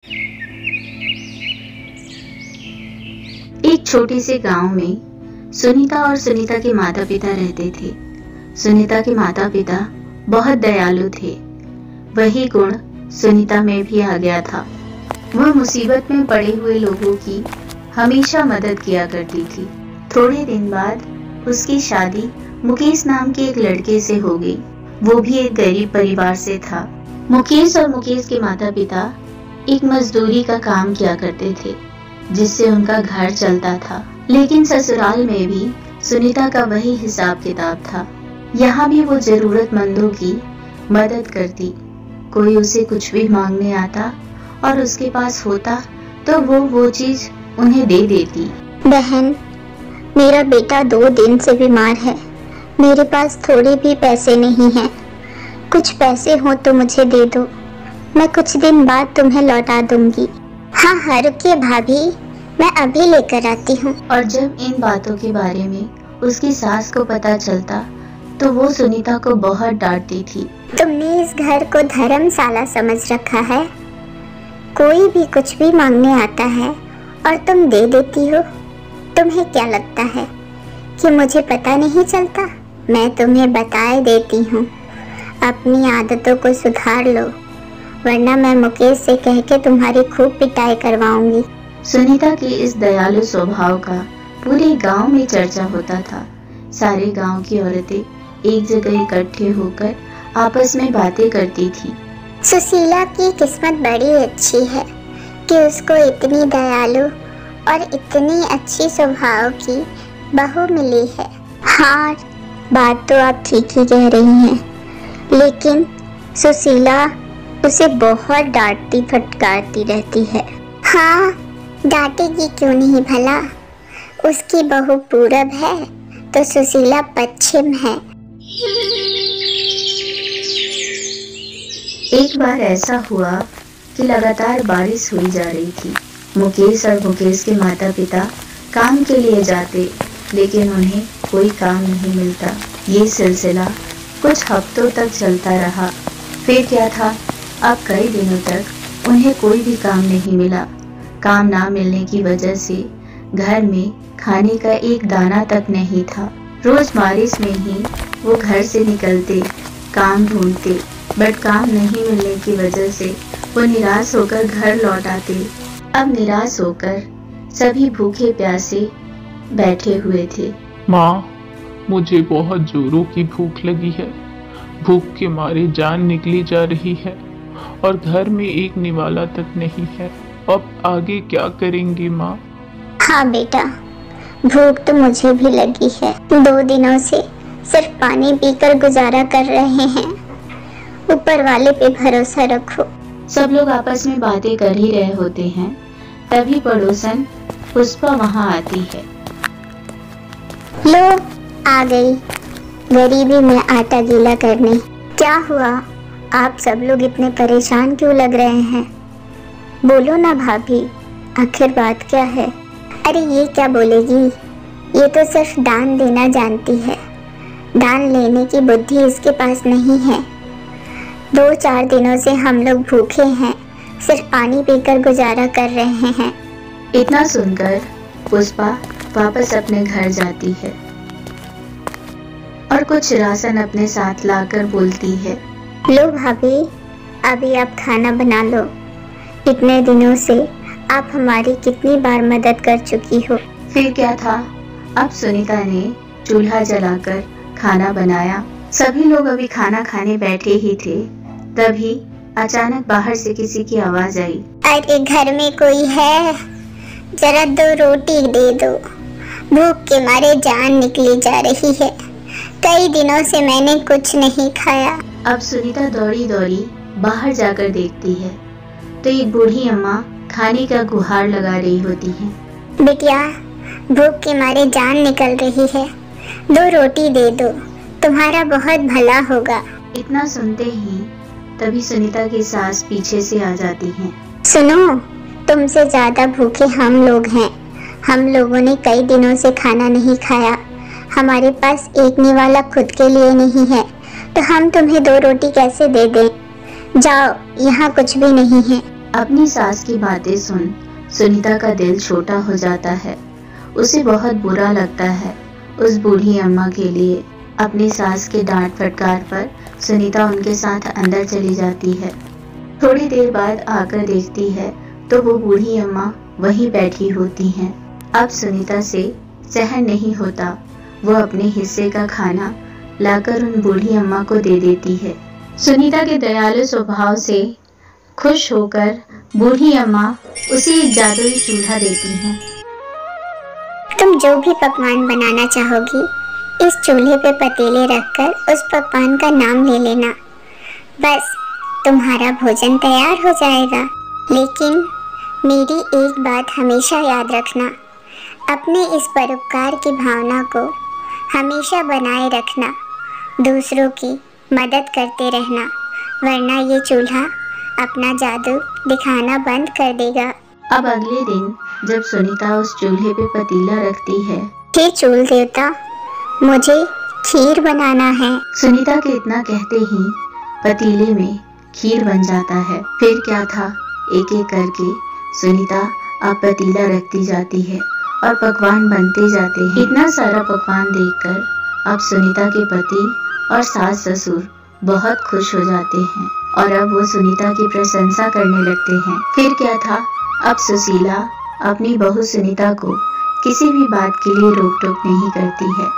एक छोटे से गांव में सुनीता और सुनीता के माता पिता रहते थे। सुनीता के माता पिता बहुत दयालु थे। वही गुण सुनीता में भी आ गया था। वह मुसीबत में पड़े हुए लोगों की हमेशा मदद किया करती थी। थोड़े दिन बाद उसकी शादी मुकेश नाम के एक लड़के से हो गई। वो भी एक गरीब परिवार से था। मुकेश और मुकेश के माता पिता एक मजदूरी का काम किया करते थे, जिससे उनका घर चलता था। लेकिन ससुराल में भी सुनीता का वही हिसाब किताब था। यहाँ भी वो जरूरतमंदों की मदद करती। कोई उसे कुछ भी मांगने आता और उसके पास होता तो वो चीज उन्हें दे देती। बहन, मेरा बेटा 2 दिन से बीमार है। मेरे पास थोड़े भी पैसे नहीं हैं। कुछ पैसे हो तो मुझे दे दो, मैं कुछ दिन बाद तुम्हें लौटा दूंगी। हाँ, रुकिए भाभी, मैं अभी लेकर आती हूँ। और जब इन बातों के बारे में उसकी सास को पता चलता तो वो सुनीता को बहुत डांटती थी। तुमने इस घर को धर्मशाला समझ रखा है। कोई भी कुछ भी मांगने आता है और तुम दे देती हो। तुम्हें क्या लगता है कि मुझे पता नहीं चलता? मैं तुम्हें बताए देती हूँ, अपनी आदतों को सुधार लो, वरना मैं मुकेश से कह के तुम्हारी खूब पिटाई करवाऊंगी। सुनीता के इस दयालु स्वभाव का पूरे गांव में चर्चा होता था। सारे गांव की औरतें एक जगह इकट्ठे होकर आपस में बातें करती थी। सुशीला की किस्मत बड़ी अच्छी है कि उसको इतनी दयालु और इतनी अच्छी स्वभाव की बहू मिली है। हाँ, बात तो आप ठीक ही कह रही हैं, लेकिन सुशीला उसे बहुत डांटती फटकारती रहती है। हाँ, डांटेगी क्यों नहीं भला? उसकी बहू पूरब है तो सुशीला पश्चिम है। एक बार ऐसा हुआ कि लगातार बारिश हुई जा रही थी। मुकेश और मुकेश के माता पिता काम के लिए जाते, लेकिन उन्हें कोई काम नहीं मिलता। ये सिलसिला कुछ हफ्तों तक चलता रहा। फिर क्या था, अब कई दिनों तक उन्हें कोई भी काम नहीं मिला। काम ना मिलने की वजह से घर में खाने का एक दाना तक नहीं था। रोज बारिश में ही वो घर से निकलते, काम ढूंढते, बट काम नहीं मिलने की वजह से वो निराश होकर घर लौट आते। अब निराश होकर सभी भूखे प्यासे बैठे हुए थे। माँ, मुझे बहुत जोरों की भूख लगी है। भूख के मारे जान निकली जा रही है और घर में एक निवाला तक नहीं है। अब आगे क्या करेंगी माँ? हाँ बेटा, भूख तो मुझे भी लगी है। 2 दिनों से सिर्फ पानी पीकर गुजारा कर रहे हैं। ऊपर वाले पे भरोसा रखो। सब लोग आपस में बातें कर ही रहे होते हैं, तभी पड़ोसन पुष्पा वहां आती है। लो, आ गई गरीबी में आटा गीला करने। क्या हुआ, आप सब लोग इतने परेशान क्यों लग रहे हैं? बोलो ना भाभी, आखिर बात क्या है? अरे ये क्या बोलेगी, ये तो सिर्फ दान देना जानती है। दान लेने की बुद्धि इसके पास नहीं है। 2-4 दिनों से हम लोग भूखे हैं, सिर्फ पानी पीकर गुजारा कर रहे हैं। इतना सुनकर पुष्पा वापस अपने घर जाती है और कुछ राशन अपने साथ लाकर बोलती है, लो भाभी, अभी आप खाना बना लो। इतने दिनों से आप हमारी कितनी बार मदद कर चुकी हो। फिर क्या था, अब सुनीता ने चूल्हा जलाकर खाना बनाया। सभी लोग अभी खाना खाने बैठे ही थे, तभी अचानक बाहर से किसी की आवाज आई। अरे घर में कोई है? जरा 2 रोटी दे दो, भूख के मारे जान निकली जा रही है। कई दिनों से मैंने कुछ नहीं खाया। अब सुनीता दौड़ी दौड़ी बाहर जाकर देखती है तो एक बूढ़ी अम्मा खाने का गुहार लगा रही होती है। बिटिया, भूख के मारे जान निकल रही है, 2 रोटी दे दो, तुम्हारा बहुत भला होगा। इतना सुनते ही तभी सुनीता की सास पीछे से आ जाती हैं। सुनो, तुमसे ज्यादा भूखे हम लोग हैं। हम लोगों ने कई दिनों से खाना नहीं खाया। हमारे पास एक निवाला खुद के लिए नहीं है, तो हम तुम्हें 2 रोटी कैसे दे दें? जाओ, यहाँ कुछ भी नहीं है। अपनी सास की बातें सुन सुनीता का दिल छोटा हो जाता है। उसे बहुत बुरा लगता है उस बूढ़ी अम्मा के लिए। अपनी सास के डांट फटकार पर सुनीता उनके साथ अंदर चली जाती है। थोड़ी देर बाद आकर देखती है तो वो बूढ़ी अम्मा वहीं बैठी होती हैं। अब सुनीता से सहन नहीं होता, वो अपने हिस्से का खाना लाकर उन बूढ़ी अम्मा को दे देती है। सुनीता के दयालु स्वभाव से खुश होकर बूढ़ी अम्मा उसे एक जादुई चूल्हा देती हैं। तुम जो भी पकवान बनाना चाहोगी इस चूल्हे पे पतीले रखकर उस पकवान का नाम ले लेना, बस तुम्हारा भोजन तैयार हो जाएगा। लेकिन मेरी एक बात हमेशा याद रखना, अपने इस परोपकार की भावना को हमेशा बनाए रखना, दूसरों की मदद करते रहना, वरना ये चूल्हा अपना जादू दिखाना बंद कर देगा। अब अगले दिन जब सुनीता उस चूल्हे पे पतीला रखती है, हे चूल देवता, मुझे खीर बनाना है। सुनीता के इतना कहते ही पतीले में खीर बन जाता है। फिर क्या था, एक एक करके सुनीता अब पतीला रखती जाती है और पकवान बनते जाते हैं। इतना सारा पकवान देखकर अब सुनीता के पति और सास ससुर बहुत खुश हो जाते हैं और अब वो सुनीता की प्रशंसा करने लगते हैं। फिर क्या था, अब सुशीला अपनी बहू सुनीता को किसी भी बात के लिए रोक टोक नहीं करती है।